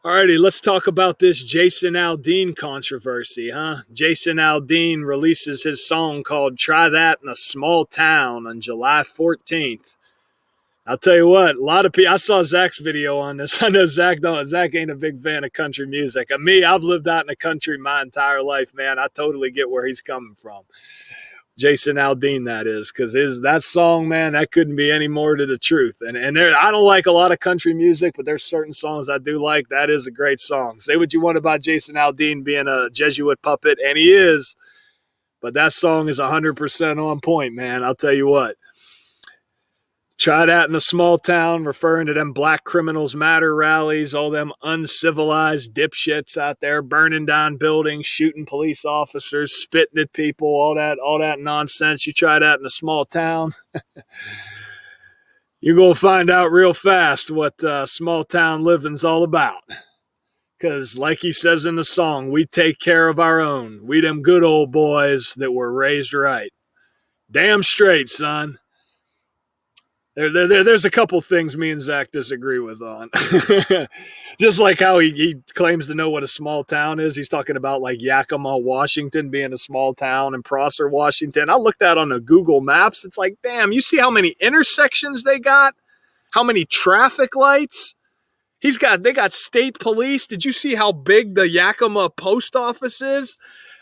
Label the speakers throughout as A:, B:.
A: Alrighty, let's talk about this Jason Aldean controversy, huh? Jason Aldean releases his song called Try That in a Small Town on July 14th. I'll tell you what, a lot of people. I saw Zach's video on this. I know Zach ain't a big fan of country music. Me, I've lived out in the country my entire life, man. I totally get where he's coming from. Jason Aldean, that is, because that song, man, that couldn't be any more to the truth. And there, I don't like a lot of country music, but there's certain songs I do like. That is a great song. Say what you want about Jason Aldean being a Jesuit puppet, and he is, but that song is 100% on point, man. I'll tell you what. Try that in a small town, referring to them Black Criminals Matter rallies, all them uncivilized dipshits out there burning down buildings, shooting police officers, spitting at people, all that nonsense. You try that in a small town, you're gonna find out real fast what small town living's all about. Because, like he says in the song, we take care of our own. We them good old boys that were raised right. Damn straight, son. There's a couple things me and Zach disagree with on. Just like how he claims to know what a small town is. He's talking about like Yakima, Washington being a small town and Prosser, Washington. I looked at on the Google Maps. It's like, damn, you see how many intersections they got? How many traffic lights? They got state police. Did you see how big the Yakima post office is?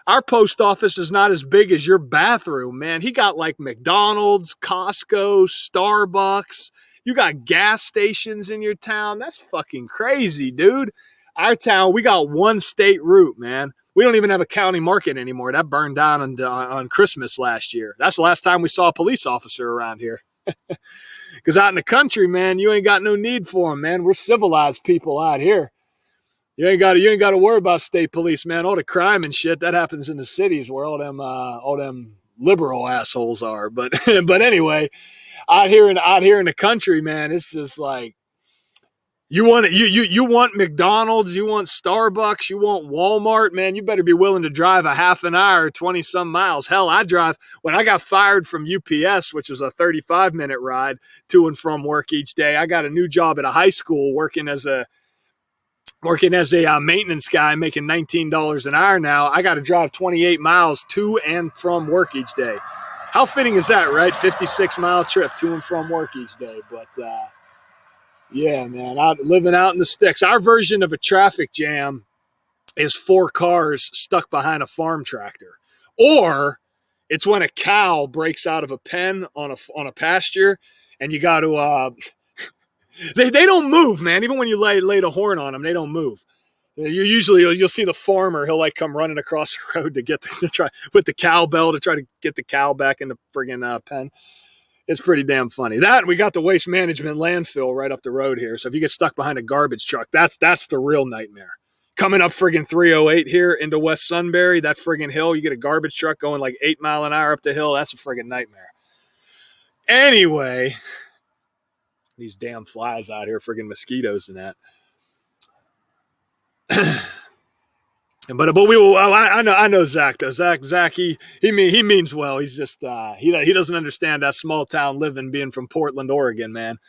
A: Our post office is not as big as your bathroom, man. He got like McDonald's, Costco, Starbucks. You got gas stations in your town. That's fucking crazy, dude. Our town, we got one state route, man. We don't even have a county market anymore. That burned down on Christmas last year. That's the last time we saw a police officer around here. Because out in the country, man, you ain't got no need for them, man. We're civilized people out here. You ain't got to worry about state police, man. All the crime and shit that happens in the cities where all them liberal assholes are. But but anyway, out here in the country, man, it's just like you want McDonald's, you want Starbucks, you want Walmart, man. You better be willing to drive a half an hour, 20 some miles. Hell, when I got fired from UPS, which was a 35-minute ride to and from work each day. I got a new job at a high school working as a maintenance guy, making $19 an hour now. I got to drive 28 miles to and from work each day. How fitting is that, right? 56-mile trip to and from work each day. But, yeah, man, living out in the sticks. Our version of a traffic jam is 4 cars stuck behind a farm tractor. Or it's when a cow breaks out of a pen on a pasture and you got to They don't move, man. Even when you lay the horn on them, they don't move. You'll see the farmer. He'll like come running across the road to try with the cowbell to try to get the cow back in the friggin' pen. It's pretty damn funny. That we got the waste management landfill right up the road here. So if you get stuck behind a garbage truck, that's the real nightmare. Coming up friggin' 308 here into West Sunbury, that friggin' hill, you get a garbage truck going like 8 mile an hour up the hill. That's a friggin' nightmare. Anyway. These damn flies out here, friggin' mosquitoes and that. but we will. I know Zach though. Zach, he means well. He's just he doesn't understand that small town living, being from Portland, Oregon, man.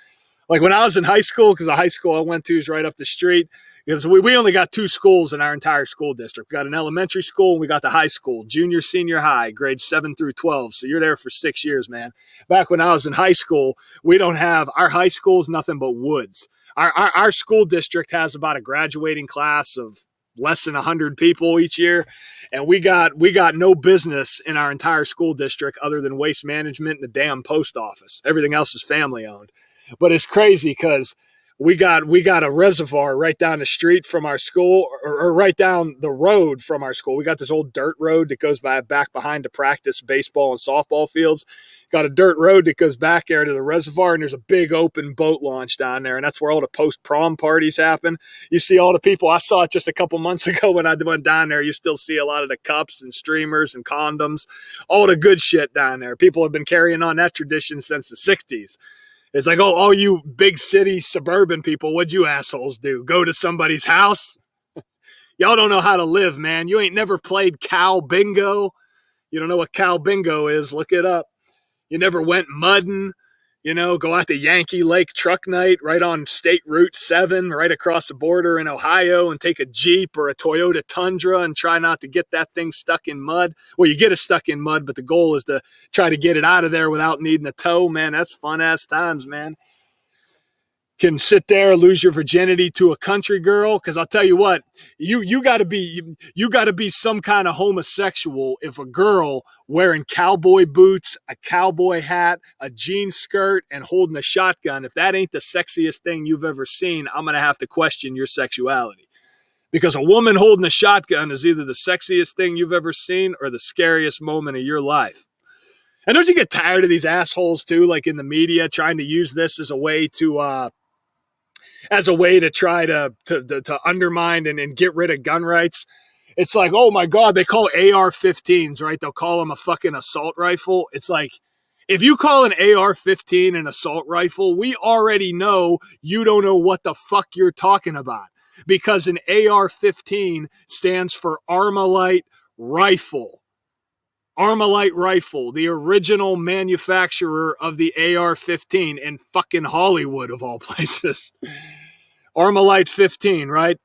A: Like when I was in high school, because the high school I went to is right up the street. Because we only got 2 schools in our entire school district. We got an elementary school and we got the high school, junior, senior high, grades 7 through 12. So you're there for 6 years, man. Back when I was in high school, our high school is nothing but woods. Our school district has about a graduating class of less than 100 people each year. And we got no business in our entire school district other than waste management and the damn post office. Everything else is family owned. But it's crazy because we got a reservoir right down the street from our school, or right down the road from our school. We got this old dirt road that goes back behind to practice baseball and softball fields. Got a dirt road that goes back there to the reservoir, and there's a big open boat launch down there, and that's where all the post-prom parties happen. You see all the people. I saw it just a couple months ago when I went down there. You still see a lot of the cups and streamers and condoms, all the good shit down there. People have been carrying on that tradition since the 60s. It's like, oh, all you big city suburban people, what'd you assholes do? Go to somebody's house? Y'all don't know how to live, man. You ain't never played cow bingo. You don't know what cow bingo is. Look it up. You never went mudding. Go out to Yankee Lake Truck Night right on State Route 7, right across the border in Ohio, and take a Jeep or a Toyota Tundra and try not to get that thing stuck in mud. Well, you get it stuck in mud, but the goal is to try to get it out of there without needing a tow. Man, that's fun-ass times, man. Can sit there, lose your virginity to a country girl, because I'll tell you what, you got to be some kind of homosexual if a girl wearing cowboy boots, a cowboy hat, a jean skirt, and holding a shotgun, if that ain't the sexiest thing you've ever seen, I'm gonna have to question your sexuality, because a woman holding a shotgun is either the sexiest thing you've ever seen or the scariest moment of your life. And don't you get tired of these assholes too, like in the media, trying to use this as a way to try to undermine and get rid of gun rights? It's like, oh my God, they call AR-15s, right? They'll call them a fucking assault rifle. It's like, if you call an AR-15 an assault rifle, we already know you don't know what the fuck you're talking about, because an AR-15 stands for Armalite Rifle. Armalite Rifle, the original manufacturer of the AR-15 in fucking Hollywood, of all places. Armalite 15, right?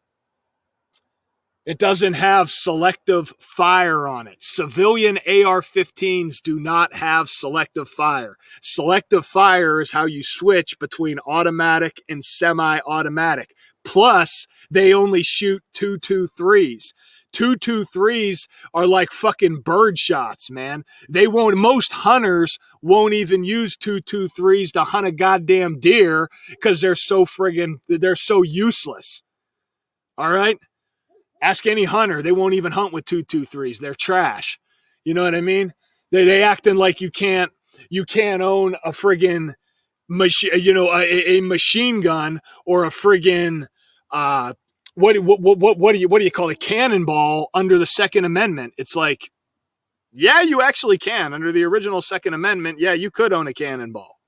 A: It doesn't have selective fire on it. Civilian AR-15s do not have selective fire. Selective fire is how you switch between automatic and semi-automatic. Plus, they only shoot 223s. 223s are like fucking bird shots, man. Most hunters won't even use 223s to hunt a goddamn deer because they're so useless. All right? Ask any hunter. They won't even hunt with 223s. They're trash. You know what I mean? They acting like you can't own a friggin' machine, a machine gun or a friggin' what do you call it? Cannonball under the Second Amendment. It's like, yeah, you actually can. Under the original Second Amendment, yeah, you could own a cannonball.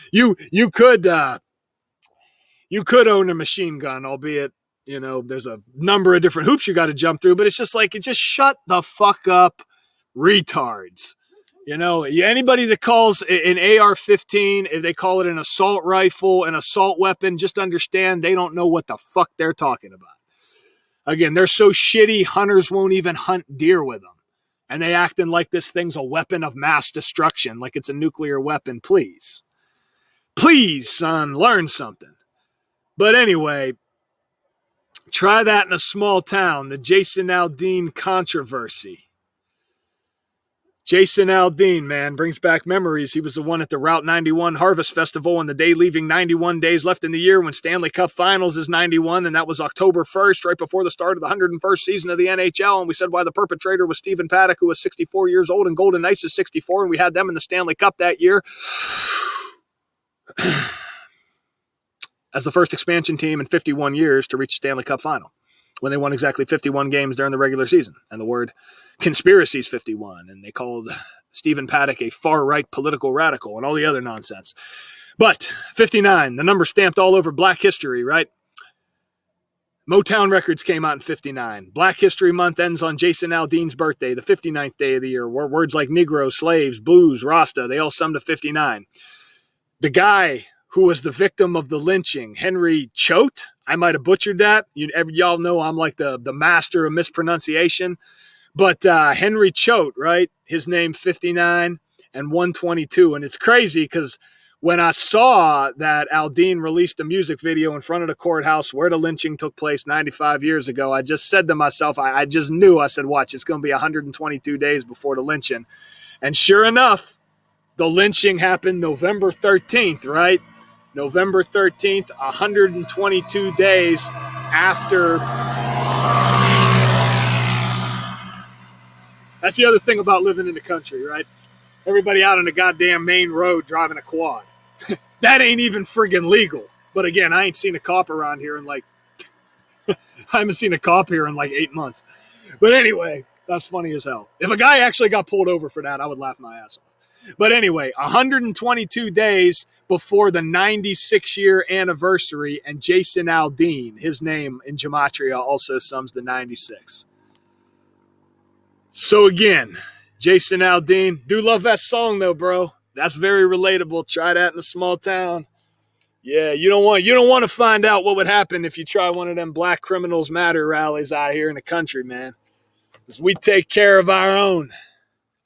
A: you could own a machine gun, albeit, there's a number of different hoops you got to jump through, but it's just like, shut the fuck up, retards. Anybody that calls an AR-15, if they call it an assault rifle, an assault weapon, just understand they don't know what the fuck they're talking about. Again, they're so shitty, hunters won't even hunt deer with them. And they acting like this thing's a weapon of mass destruction, like it's a nuclear weapon. Please, son, learn something. But anyway, try that in a small town, the Jason Aldean controversy. Jason Aldean, man, brings back memories. He was the one at the Route 91 Harvest Festival on the day leaving 91 days left in the year when Stanley Cup Finals is 91, and that was October 1st, right before the start of the 101st season of the NHL, and we said why the perpetrator was Stephen Paddock, who was 64 years old, and Golden Knights is 64, and we had them in the Stanley Cup that year as the first expansion team in 51 years to reach the Stanley Cup Final, when they won exactly 51 games during the regular season. And the word conspiracies 51, and they called Stephen Paddock a far-right political radical and all the other nonsense. But 59, the number stamped all over Black history, right? Motown Records came out in 59. Black History Month ends on Jason Aldean's birthday, the 59th day of the year, where words like Negro, slaves, blues, Rasta, they all sum to 59. The guy who was the victim of the lynching, Henry Choate, I might have butchered that. Y'all know I'm like the master of mispronunciation. But Henry Choate, right? His name 59 and 122. And it's crazy because when I saw that Aldean released a music video in front of the courthouse where the lynching took place 95 years ago, I just said to myself, I just knew, I said, watch, it's going to be 122 days before the lynching. And sure enough, the lynching happened November 13th, right? November 13th, 122 days after. That's the other thing about living in the country, right? Everybody out on the goddamn main road driving a quad. That ain't even friggin' legal. But again, I ain't seen a cop around here in I haven't seen a cop here in 8 months. But anyway, that's funny as hell. If a guy actually got pulled over for that, I would laugh my ass off. But anyway, 122 days before the 96-year anniversary, and Jason Aldean, his name in gematria also sums to 96. So again, Jason Aldean, do love that song though, bro. That's very relatable. Try that in a small town. Yeah, you don't want to find out what would happen if you try one of them Black Criminals Matter rallies out here in the country, man. Because we take care of our own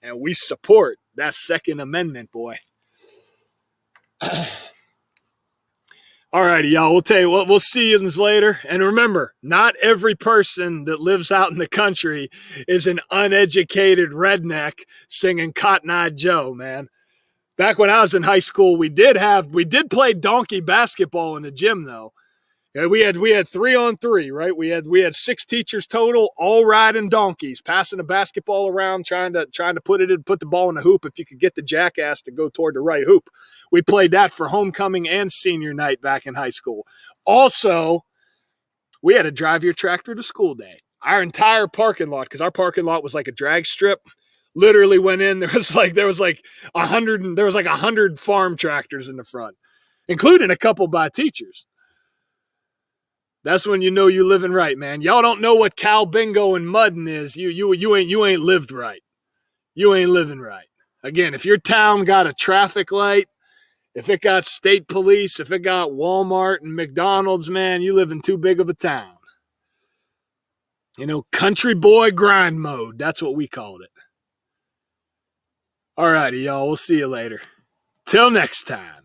A: and we support that Second Amendment, boy. All righty, y'all. We'll tell you what, we'll see you later. And remember, not every person that lives out in the country is an uneducated redneck singing Cotton Eye Joe, man. Back when I was in high school, we did play donkey basketball in the gym, though. Yeah, we had 3-on-3, right? We had 6 teachers total, all riding donkeys, passing the basketball around, trying to put the ball in the hoop. If you could get the jackass to go toward the right hoop, we played that for homecoming and senior night back in high school. Also, we had to drive your tractor to school day. Our entire parking lot, because our parking lot was like a drag strip, literally went in. There was like 100 farm tractors in the front, including a couple by teachers. That's when you know you living right, man. Y'all don't know what cow bingo and mudding is. You ain't lived right. You ain't living right. Again, if your town got a traffic light, if it got state police, if it got Walmart and McDonald's, man, you live in too big of a town. Country boy grind mode. That's what we called it. All righty, y'all. We'll see you later. Till next time.